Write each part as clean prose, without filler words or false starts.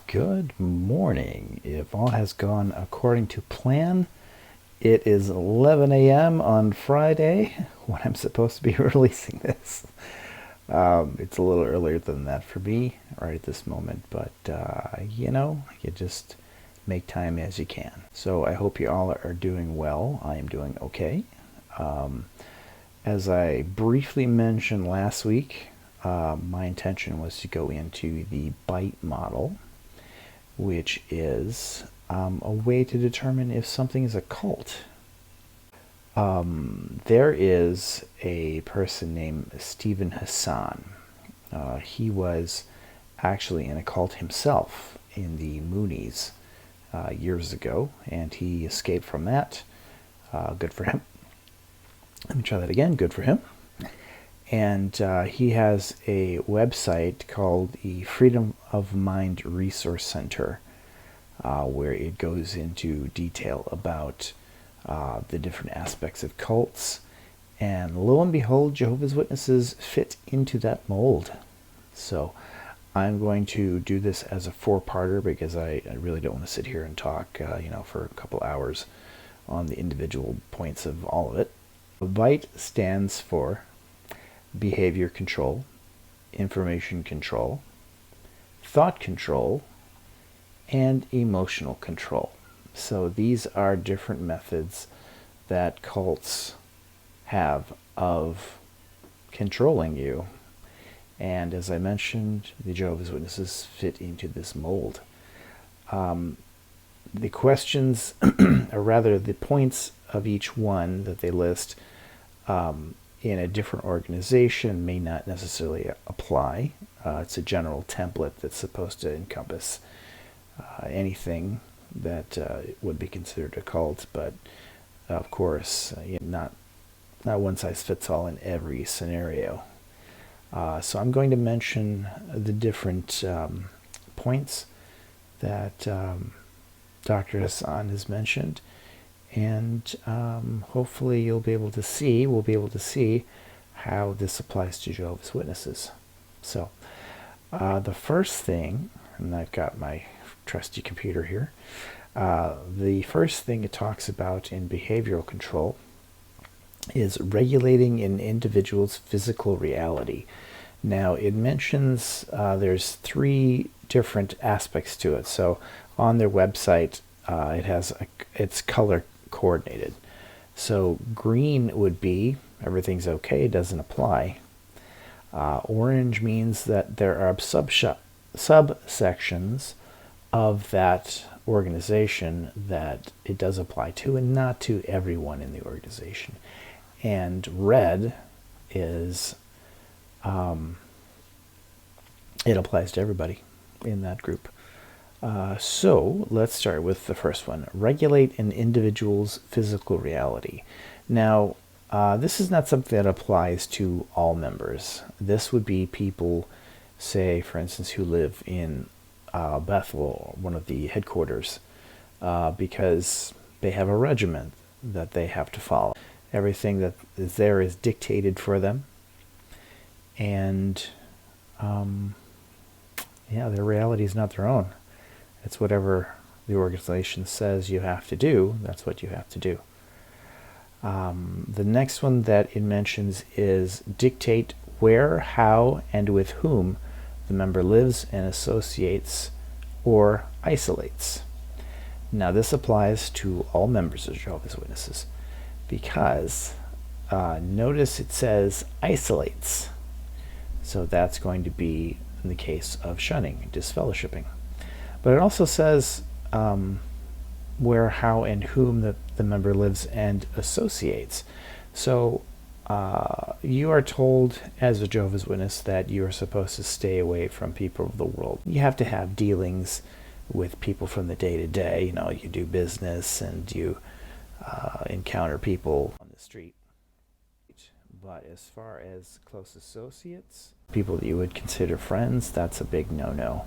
Good morning. If all has gone according to plan, it is 11 a.m. on Friday when I'm supposed to be releasing this. It's a little earlier than that for me right at this moment, but you just make time as you can. So I hope you all are doing well. I am doing okay. As I briefly mentioned last week, my intention was to go into the B.I.T.E model, which is a way to determine if something is a cult. There is a person named Steven Hassan. He was actually in a cult himself in the Moonies years ago, and he escaped from that. Good for him. Let me try that again. Good for him. And he has a website called the Freedom of Mind Resource Center, where it goes into detail about the different aspects of cults. And lo and behold, Jehovah's Witnesses fit into that mold. So I'm going to do this as a four-parter because I really don't want to sit here and talk for a couple hours on the individual points of all of it. B.I.T.E stands for Behavior Control, Information Control, Thought Control, and Emotional Control. So these are different methods that cults have of controlling you. And as I mentioned, the Jehovah's Witnesses fit into this mold. The questions, or rather the points of each one that they list in a different organization may not necessarily apply. It's a general template that's supposed to encompass anything that would be considered a cult, but of course, not one size fits all in every scenario. So I'm going to mention the different points that Dr. Hassan has mentioned, and hopefully we'll be able to see how this applies to Jehovah's Witnesses. So the first thing, and I've got my trusty computer here, the first thing it talks about in behavioral control is regulating an individual's physical reality. Now it mentions there's three different aspects to it. So on their website, it's color coordinated. So green would be everything's okay, it doesn't apply. Orange means that there are subsections of that organization that it does apply to, and not to everyone in the organization. And red is it applies to everybody in that group. So let's start with the first one. Regulate an individual's physical reality. Now, this is not something that applies to all members. This would be people, say, for instance, who live in Bethel, one of the headquarters, because they have a regiment that they have to follow. Everything that is there is dictated for them, and their reality is not their own. It's whatever the organization says you have to do, that's what you have to do. The next one that it mentions is dictate where, how, and with whom the member lives and associates or isolates. Now this applies to all members of Jehovah's Witnesses, because notice it says isolates. So that's going to be in the case of shunning, disfellowshipping. But it also says where, how, and whom the member lives and associates. So you are told as a Jehovah's Witness that you are supposed to stay away from people of the world. You have to have dealings with people from the day-to-day. You do business and you encounter people on the street. But as far as close associates, people that you would consider friends, that's a big no-no.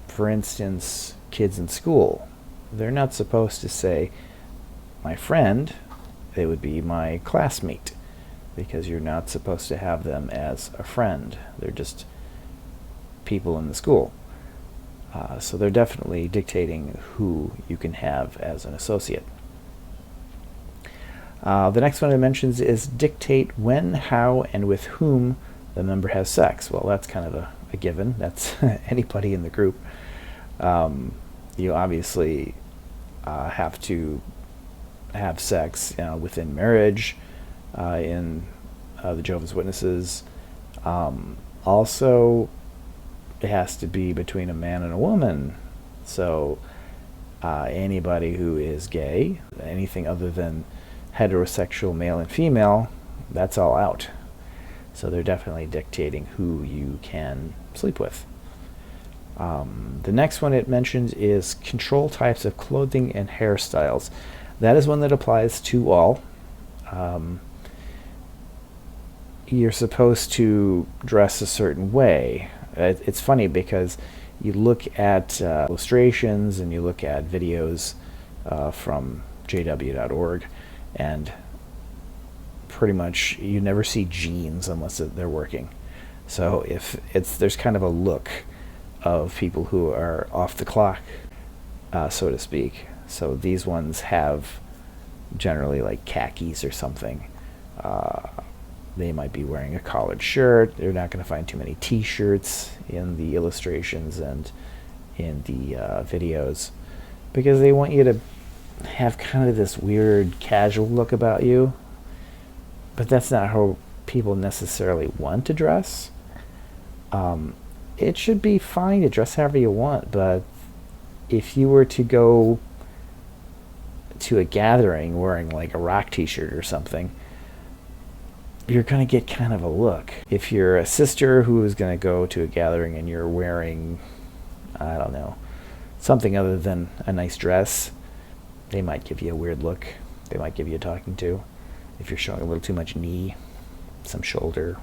For instance, kids in school, they're not supposed to say, my friend. They would be my classmate, because you're not supposed to have them as a friend. They're just people in the school. So they're definitely dictating who you can have as an associate. The next one it mentions is dictate when, how, and with whom the member has sex. Well, that's kind of a given. That's anybody in the group. You obviously have to have sex within marriage, in the Jehovah's Witnesses. Also, it has to be between a man and a woman. So anybody who is gay, anything other than heterosexual male and female, that's all out. So they're definitely dictating who you can sleep with. The next one it mentions is control types of clothing and hairstyles. That is one that applies to all. You're supposed to dress a certain way. It's funny because you look at illustrations and you look at videos from jw.org, and pretty much you never see jeans unless they're working. So if there's kind of a look of people who are off the clock, so to speak. So these ones have generally like khakis or something. They might be wearing a collared shirt. They're not going to find too many t-shirts in the illustrations and in the videos, because they want you to have kind of this weird casual look about you. But that's not how people necessarily want to dress. It should be fine to dress however you want, but if you were to go to a gathering wearing like a rock t-shirt or something, you're going to get kind of a look. If you're a sister who is going to go to a gathering and you're wearing, I don't know, something other than a nice dress, they might give you a weird look. They might give you a talking to. If you're showing a little too much knee, some shoulder,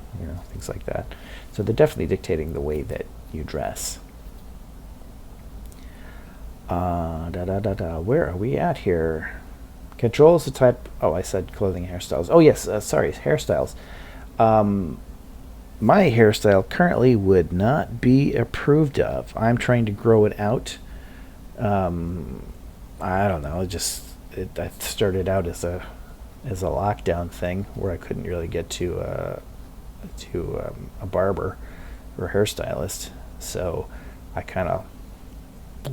things like that. So they're definitely dictating the way that you dress. Where are we at here? Controls the type. Oh, I said clothing and hairstyles. Oh yes, sorry, hairstyles. My hairstyle currently would not be approved of. I'm trying to grow it out. I don't know. I started out as a lockdown thing where I couldn't really get to a barber or a hairstylist, so I kind of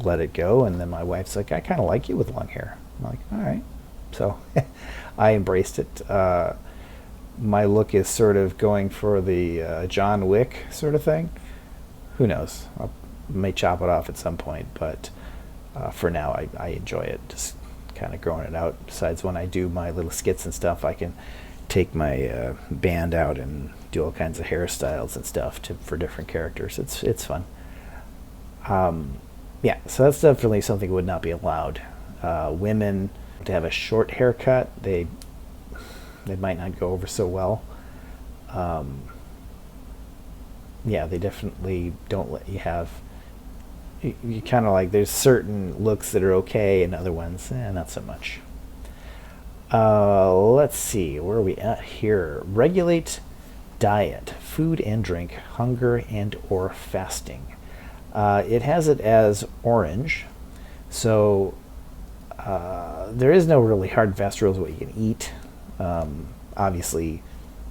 let it go. And then my wife's like, "I kind of like you with long hair." I'm like, "All right." So I embraced it. My look is sort of going for the John Wick sort of thing. Who knows? I may chop it off at some point, but for now I enjoy it, just kind of growing it out. Besides, when I do my little skits and stuff, I can take my band out and do all kinds of hairstyles and stuff for different characters. It's fun. Yeah, so that's definitely something that would not be allowed. Women to have a short haircut, they might not go over so well. Yeah, they definitely don't let you have. You kind of like, there's certain looks that are okay and other ones not so much. Let's see, where are we at here? Regulate diet, food and drink, hunger and or fasting. It has it as orange, so there is no really hard and fast rules what you can eat. Obviously,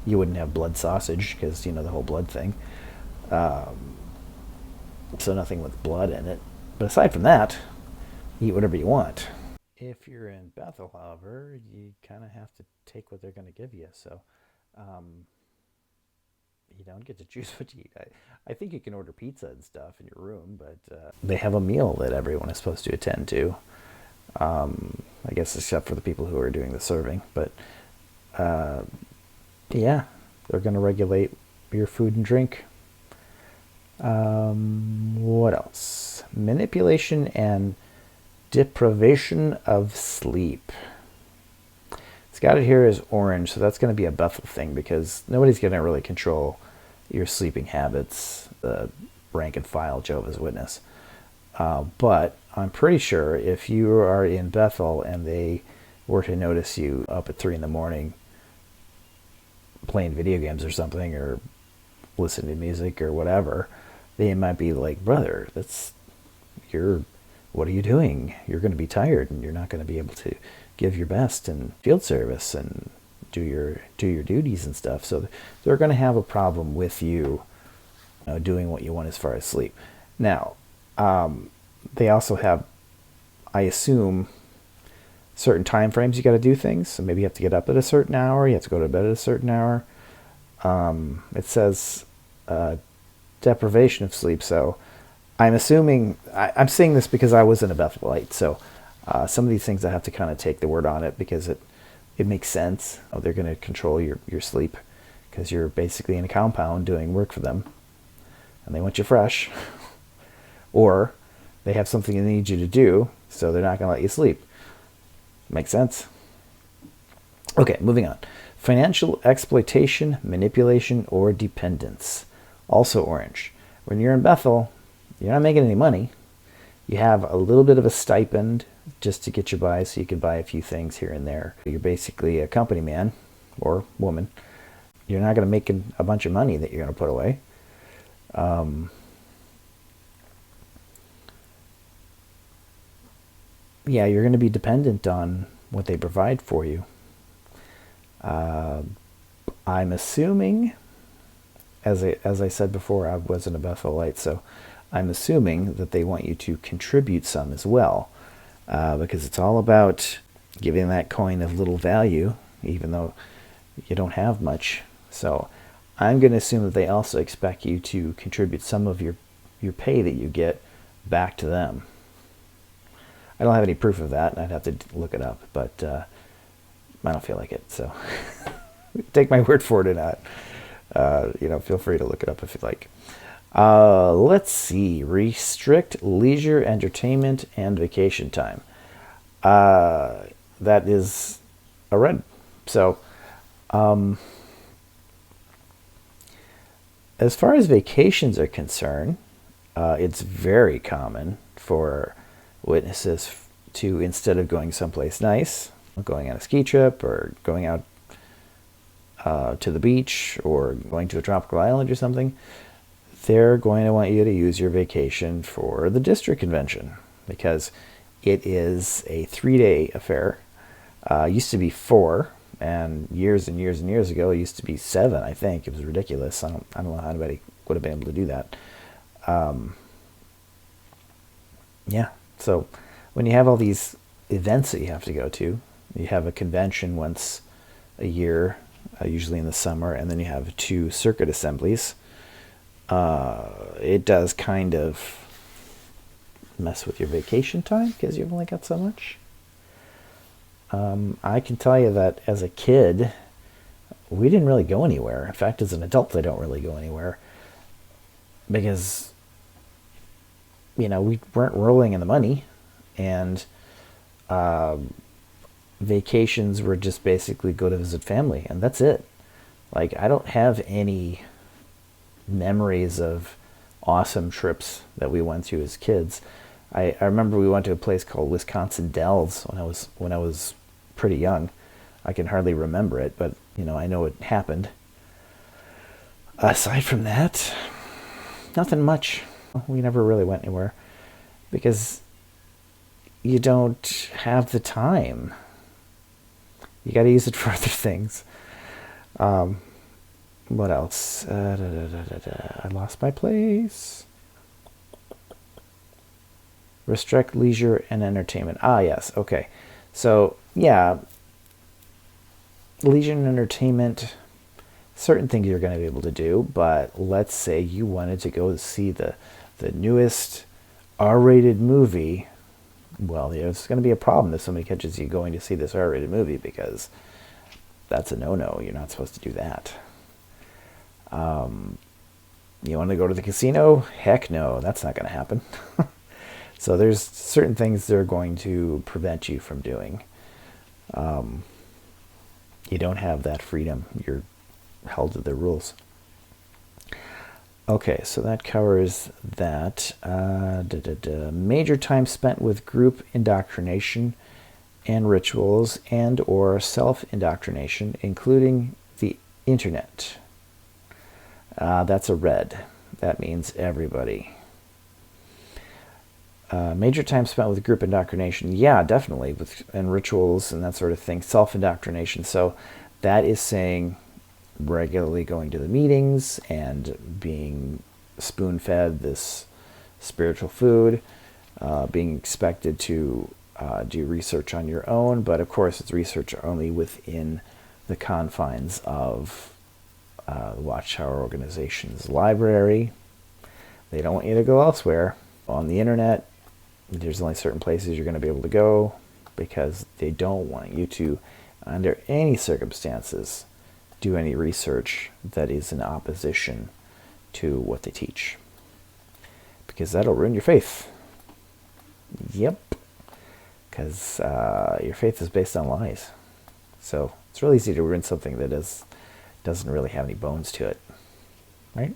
you wouldn't have blood sausage because the whole blood thing. So nothing with blood in it. But aside from that, eat whatever you want. If you're in Bethel, however, you kind of have to take what they're going to give you. So you don't get to choose what you eat. I think you can order pizza and stuff in your room, but they have a meal that everyone is supposed to attend to. I guess except for the people who are doing the serving. But yeah, they're going to regulate your food and drink. What else? Manipulation and deprivation of sleep. It's got it here as orange, so that's going to be a Bethel thing because nobody's going to really control your sleeping habits, the rank and file Jehovah's Witness. But I'm pretty sure if you are in Bethel and they were to notice you up at 3 a.m. playing video games or something, or listening to music or whatever, they might be like, brother, what are you doing? You're going to be tired and you're not going to be able to give your best in field service and do your duties and stuff. So they're going to have a problem with you, doing what you want as far as sleep. Now, they also have, I assume, certain time frames you got to do things. So maybe you have to get up at a certain hour. You have to go to bed at a certain hour. It says deprivation of sleep. So I'm assuming, I'm saying this because I was in a Bethelite. So some of these things I have to kind of take the word on it because it makes sense. They're going to control your sleep because you're basically in a compound doing work for them. And they want you fresh. Or they have something they need you to do, so they're not going to let you sleep. Makes sense? Okay, moving on. Financial exploitation, manipulation, or dependence. Also orange. When you're in Bethel, you're not making any money. You have a little bit of a stipend just to get you by so you can buy a few things here and there. You're basically a company man or woman. You're not going to make a bunch of money that you're going to put away. Yeah, you're going to be dependent on what they provide for you. I'm assuming, as I said before, I wasn't a Bethelite, so I'm assuming that they want you to contribute some as well, because it's all about giving that coin of little value, even though you don't have much. So I'm going to assume that they also expect you to contribute some of your pay that you get back to them. I don't have any proof of that, and I'd have to look it up, but I don't feel like it, so take my word for it or not. Feel free to look it up if you like. Let's see. Restrict leisure, entertainment, and vacation time. That is a red. So, as far as vacations are concerned, it's very common for witnesses to, instead of going someplace nice, going on a ski trip or going out to the beach or going to a tropical island or something, they're going to want you to use your vacation for the district convention because it is a 3-day affair. Used to be 4, and years and years and years ago it used to be 7. I think it was ridiculous. I don't know how anybody would have been able to do that. Yeah. So when you have all these events that you have to go to, you have a convention once a year, usually in the summer, and then you have 2 circuit assemblies. It does kind of mess with your vacation time because you've only got so much. I can tell you that as a kid, we didn't really go anywhere. In fact, as an adult, I don't really go anywhere because, we weren't rolling in the money, and vacations were just basically go to visit family, and that's it. Like, I don't have any memories of awesome trips that we went to as kids. I remember we went to a place called Wisconsin Dells when I was pretty young. I can hardly remember it, but I know it happened. Aside from that, nothing much. We never really went anywhere because you don't have the time. You got to use it for other things. What else? I lost my place. Restrict leisure and entertainment. Yes. Okay. So, yeah. Leisure and entertainment, certain things you're going to be able to do, but let's say you wanted to go see the newest R-rated movie. Well, there's going to be a problem if somebody catches you going to see this R-rated movie because that's a no-no. You're not supposed to do that. You want to go to the casino? Heck no, that's not going to happen. So there's certain things they're going to prevent you from doing. You don't have that freedom. You're held to the rules. Okay, so that covers that. Major time spent with group indoctrination and rituals and or self-indoctrination, including the internet. That's a red. That means everybody. Major time spent with group indoctrination. Yeah, definitely. And rituals and that sort of thing. Self-indoctrination. So that is saying regularly going to the meetings and being spoon-fed this spiritual food, being expected to do research on your own. But of course, it's research only within the confines of the Watchtower organization's library. They don't want you to go elsewhere. On the internet, there's only certain places you're going to be able to go because they don't want you to, under any circumstances, do any research that is in opposition to what they teach. Because that'll ruin your faith. Yep. Because your faith is based on lies. So it's really easy to ruin something that doesn't really have any bones to it. Right?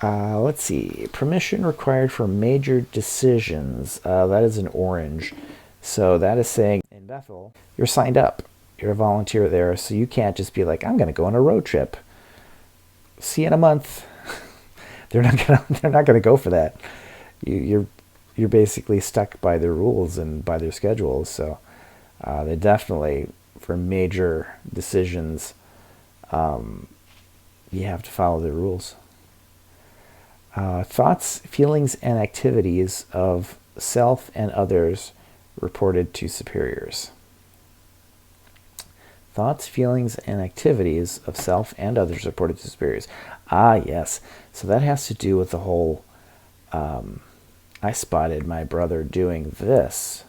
Let's see. Permission required for major decisions. That is an orange. So that is saying in Bethel, you're signed up. You're a volunteer there. So you can't just be like, I'm going to go on a road trip. See you in a month. They're not gonna go for that. You're basically stuck by their rules and by their schedules. So they definitely, for major decisions, you have to follow their rules. Thoughts, feelings, and activities of self and others reported to superiors. Thoughts, feelings, and activities of self and others reported to superiors. Ah, yes. So that has to do with the whole, I spotted my brother doing this.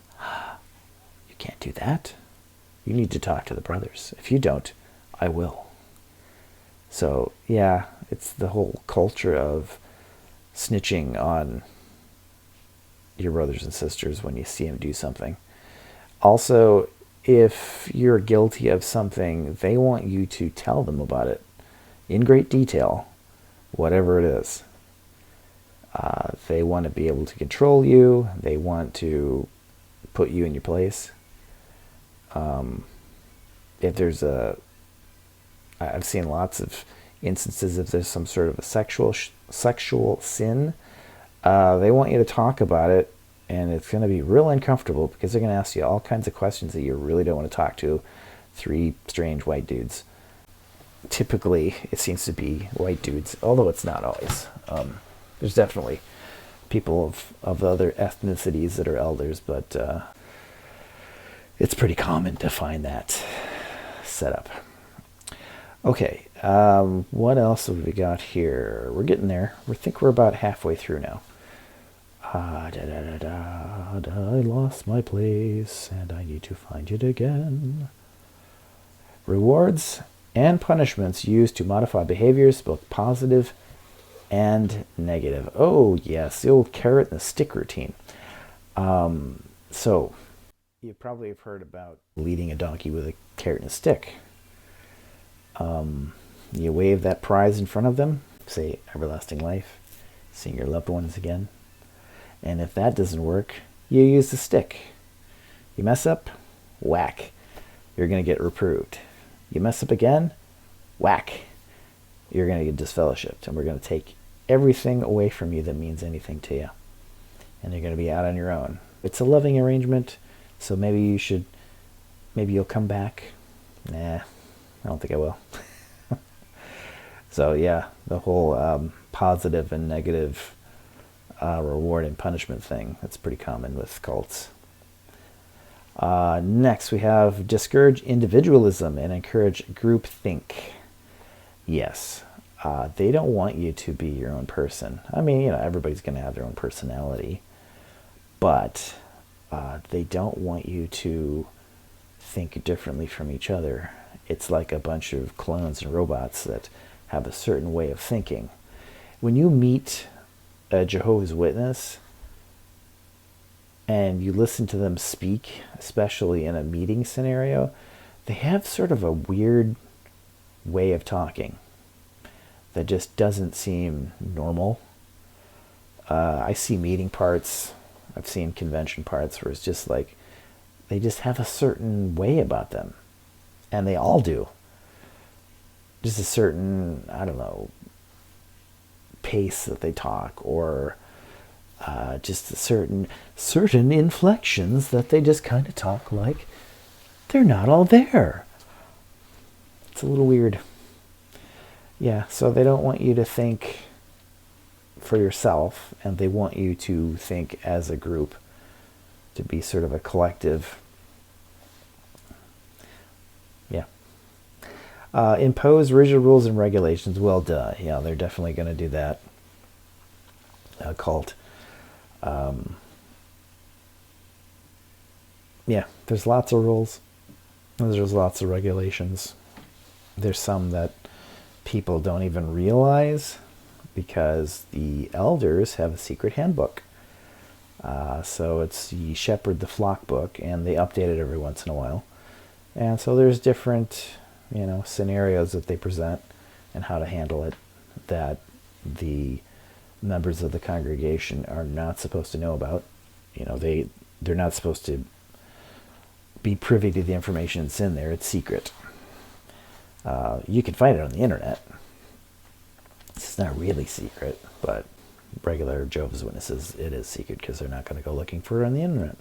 You can't do that. You need to talk to the brothers. If you don't, I will. So, yeah, it's the whole culture of snitching on your brothers and sisters when you see them do something. Also, if you're guilty of something, they want you to tell them about it in great detail, whatever it is. They want to be able to control you. They want to put you in your place. If there's I've seen lots of instances if there's some sort of a sexual sin, they want you to talk about it, and it's going to be real uncomfortable because they're going to ask you all kinds of questions that you really don't want to talk to three strange white dudes. Typically, it seems to be white dudes, although it's not always. There's definitely people of other ethnicities that are elders, but it's pretty common to find that setup. Okay, what else have we got here? We're getting there. We think we're about halfway through now. I lost my place and I need to find it again. Rewards and punishments used to modify behaviors, both positive and negative. Oh, yes, the old carrot and the stick routine. So, you probably have heard about leading a donkey with a carrot and a stick. You wave that prize in front of them, say everlasting life, seeing your loved ones again. And if that doesn't work, you use the stick. You mess up, whack. You're going to get reproved. You mess up again, whack. You're going to get disfellowshipped, and we're going to take everything away from you that means anything to you. And you're going to be out on your own. It's a loving arrangement, so maybe you'll come back. Nah, I don't think I will. So yeah, the whole positive and negative reward and punishment thing, that's pretty common with cults. Next, we have discourage individualism and encourage groupthink. Yes, they don't want you to be your own person. I mean, everybody's going to have their own personality, but they don't want you to think differently from each other. It's like a bunch of clones and robots that have a certain way of thinking. When you meet a Jehovah's Witness and you listen to them speak, especially in a meeting scenario, they have sort of a weird way of talking that just doesn't seem normal. I see meeting parts, I've seen convention parts where it's just like they just have a certain way about them, and they all do. Just a certain, I don't know, pace that they talk, or just certain inflections that they just kind of talk like they're not all there. It's a little weird. Yeah, so they don't want you to think for yourself, and they want you to think as a group, to be sort of a collective. Yeah. Impose rigid rules and regulations. Well, duh. Yeah, they're definitely going to do that. Cult. Yeah, there's lots of rules. There's lots of regulations. There's some that people don't even realize because the elders have a secret handbook. So it's the Shepherd the Flock book, and they update it every once in a while. And so there's different, scenarios that they present and how to handle it that the members of the congregation are not supposed to know about. They're not supposed to be privy to the information that's in there. It's secret. You can find it on the internet. It's not really secret, but regular Jehovah's Witnesses, it is secret because they're not going to go looking for it on the internet.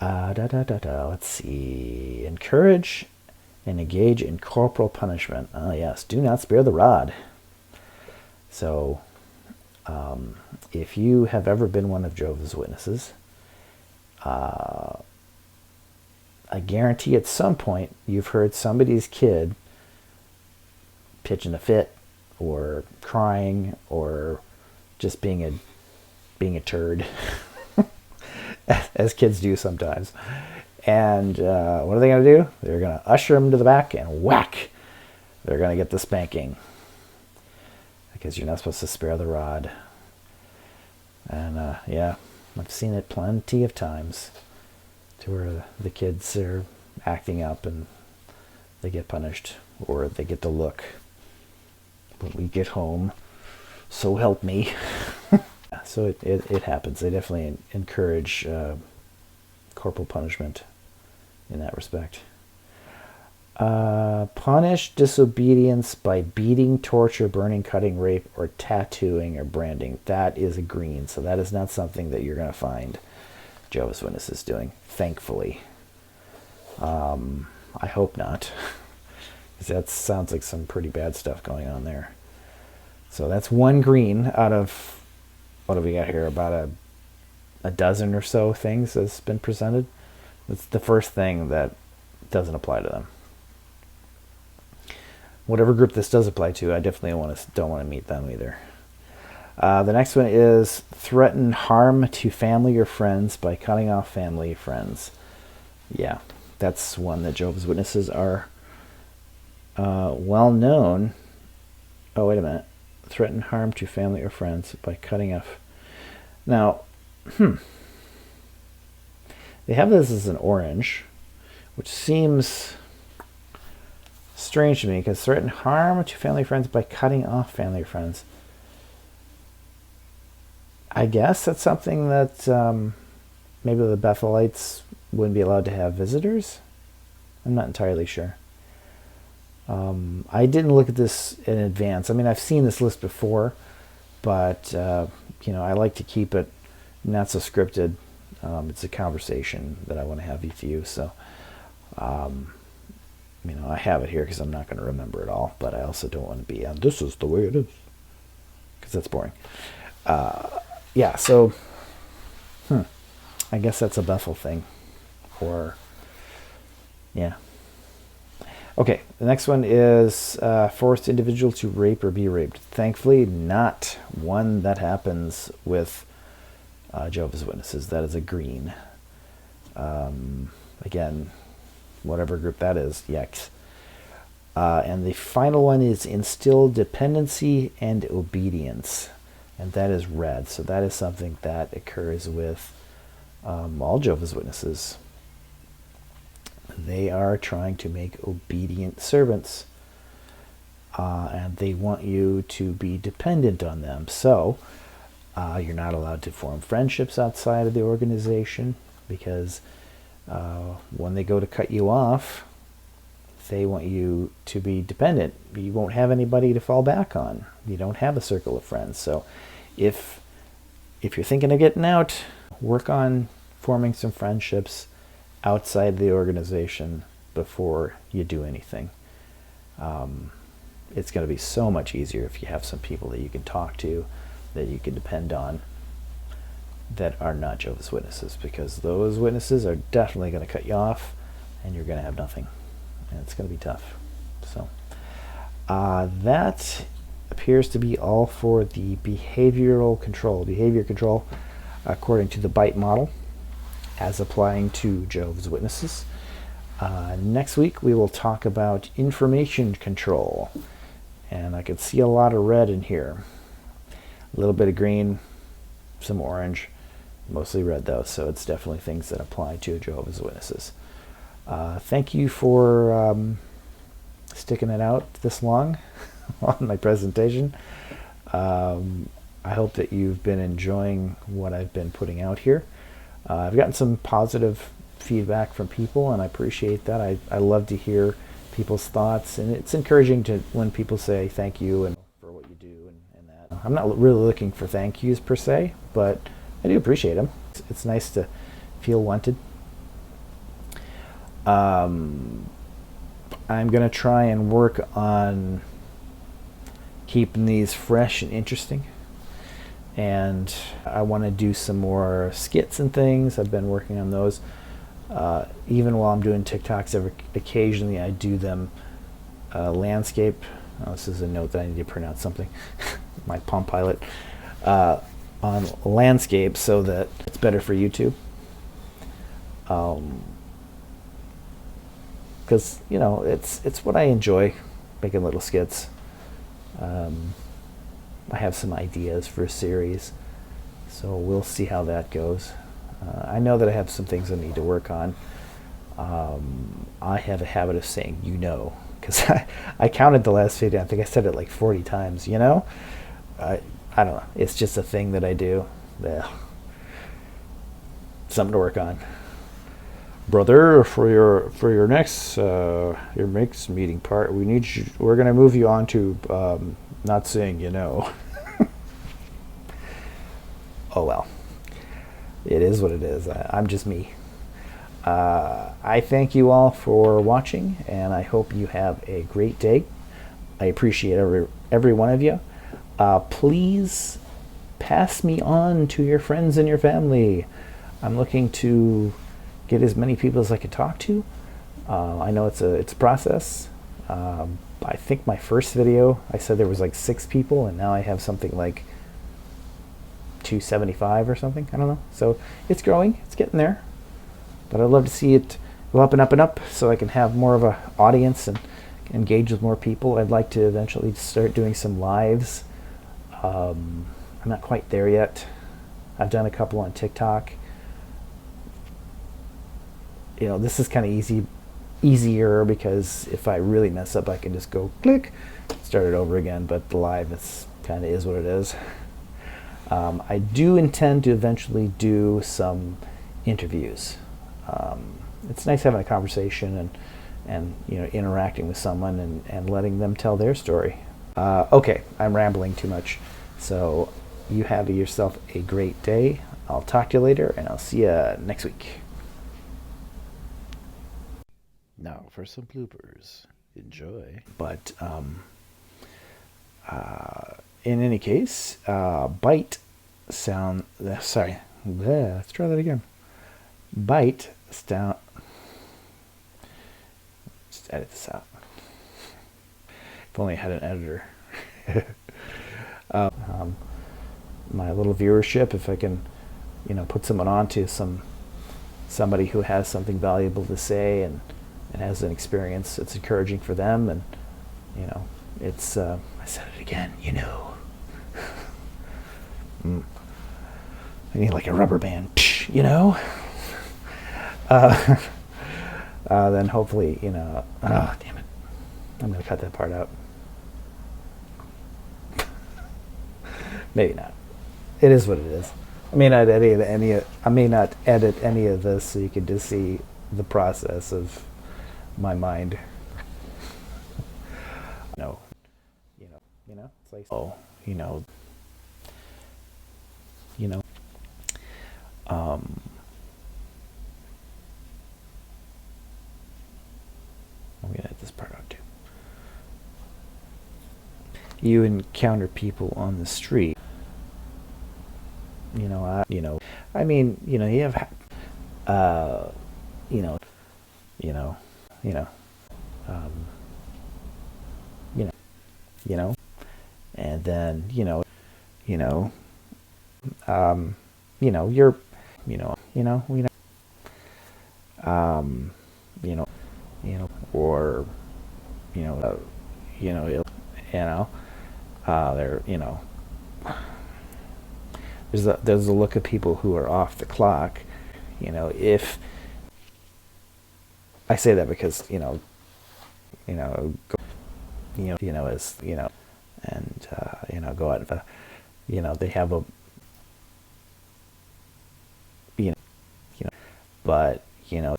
Let's see. Encourage and engage in corporal punishment. Yes, do not spare the rod. So, if you have ever been one of Jehovah's Witnesses, I guarantee at some point you've heard somebody's kid pitching a fit, or crying, or just being a turd, as kids do sometimes. And what are they going to do? They're going to usher them to the back and whack. They're going to get the spanking because you're not supposed to spare the rod. And yeah, I've seen it plenty of times, to where the kids are acting up and they get punished, or they get the look when we get home, so help me. So it happens. They definitely encourage corporal punishment in that respect. Punish disobedience by beating, torture, burning, cutting, rape, or tattooing or branding. That is a green. So that is not something that you're going to find Jehovah's Witnesses doing, thankfully. I hope not, because that sounds like some pretty bad stuff going on there. So that's one green out of, what have we got here, about a dozen or so things that's been presented. That's the first thing that doesn't apply to them. Whatever group this does apply to, I definitely don't want to meet them either. The next one is threaten harm to family or friends by cutting off family or friends. Yeah, that's one that Jehovah's Witnesses are well known. Oh, wait a minute. Threaten harm to family or friends by cutting off. Now, they have this as an orange, which seems strange to me, because threaten harm to family or friends by cutting off family or friends. I guess that's something that maybe the Bethelites wouldn't be allowed to have visitors. I'm not entirely sure. I didn't look at this in advance. I mean, I've seen this list before, but I like to keep it not so scripted. It's a conversation that I want to have with you. So, I have it here because I'm not going to remember it all, but I also don't want to be, this is the way it is, because that's boring. Yeah, so, I guess that's a Bethel thing, or, yeah. Okay, the next one is forced individual to rape or be raped. Thankfully, not one that happens with Jehovah's Witnesses. That is a green. Again, whatever group that is, yikes. And the final one is instill dependency and obedience. And that is red. So that is something that occurs with all Jehovah's Witnesses. They are trying to make obedient servants. And they want you to be dependent on them. So you're not allowed to form friendships outside of the organization, because when they go to cut you off, they want you to be dependent. You won't have anybody to fall back on. You don't have a circle of friends. So if you're thinking of getting out, work on forming some friendships outside the organization before you do anything. It's going to be so much easier if you have some people that you can talk to, that you can depend on, that are not Jehovah's Witnesses, because those witnesses are definitely going to cut you off and you're going to have nothing, and it's going to be tough. So that appears to be all for the behavior control according to the B.I.T.E model as applying to Jehovah's Witnesses. Next week we will talk about information control, and I can see a lot of red in here, a little bit of green, some orange, mostly red though, so it's definitely things that apply to Jehovah's Witnesses. Thank you for sticking it out this long on my presentation. I hope that you've been enjoying what I've been putting out here. I've gotten some positive feedback from people, and I appreciate that. I love to hear people's thoughts, and it's encouraging to when people say thank you and for what you do and that. I'm not really looking for thank yous per se, but I do appreciate them. It's nice to feel wanted. I'm going to try and work on keeping these fresh and interesting, and I want to do some more skits and things. I've been working on those. Even while I'm doing TikToks, occasionally I do them landscape. Oh, this is a note that I need to print out something. My Palm Pilot on landscape, so that it's better for YouTube. Because it's what I enjoy, making little skits. I have some ideas for a series, so we'll see how that goes. I know that I have some things I need to work on. I have a habit of saying because I counted the last video. I think I said it like 40 times. I don't know. It's just a thing that I do. Something to work on, brother. For your next meeting part, we're gonna move you on to not saying Oh well. It is what it is. I'm just me. I thank you all for watching, and I hope you have a great day. I appreciate every one of you. Please pass me on to your friends and your family. I'm looking to get as many people as I can talk to. I know it's a process. I think my first video, I said there was like 6 people, and now I have something like 275 or something. I don't know. So it's growing. It's getting there. But I'd love to see it go up and up and up, so I can have more of an audience and engage with more people. I'd like to eventually start doing some lives. I'm not quite there yet. I've done a couple on TikTok. This is kind of easier because if I really mess up, I can just go click, start it over again. But the live, it's kind of is what it is. I do intend to eventually do some interviews. It's nice having a conversation and interacting with someone and letting them tell their story. Okay, I'm rambling too much. So you have yourself a great day. I'll talk to you later, and I'll see you next week. Now for some bloopers. Enjoy. But in any case, B.I.T.E sound. Sorry. Let's try that again. B.I.T.E sound. Just edit this out. If only I had an editor. My little viewership, if I can, put someone on to somebody who has something valuable to say and has an experience, it's encouraging for them, and it's I said it again, I need like a rubber band, then hopefully, oh damn it, I'm gonna cut that part out. Maybe not. It is what it is. I may not edit any of this, so you can just see the process of my mind oh, you know, you know, um, I'm gonna edit this part out too. You encounter people on the street. I mean, you have, uh, you know, you know, you know, um, you know, and then, you know, you're, um, you know, or, you know, you know, it- you know, there, there's a look of people who are off the clock. If I say that because, go, is, and, go out of a, they have a, you know, but, you know,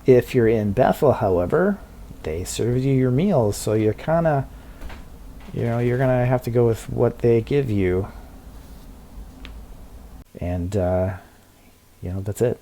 if you're in Bethel, however, they serve you your meals. So you're kind of, you're going to have to go with what they give you. And, that's it.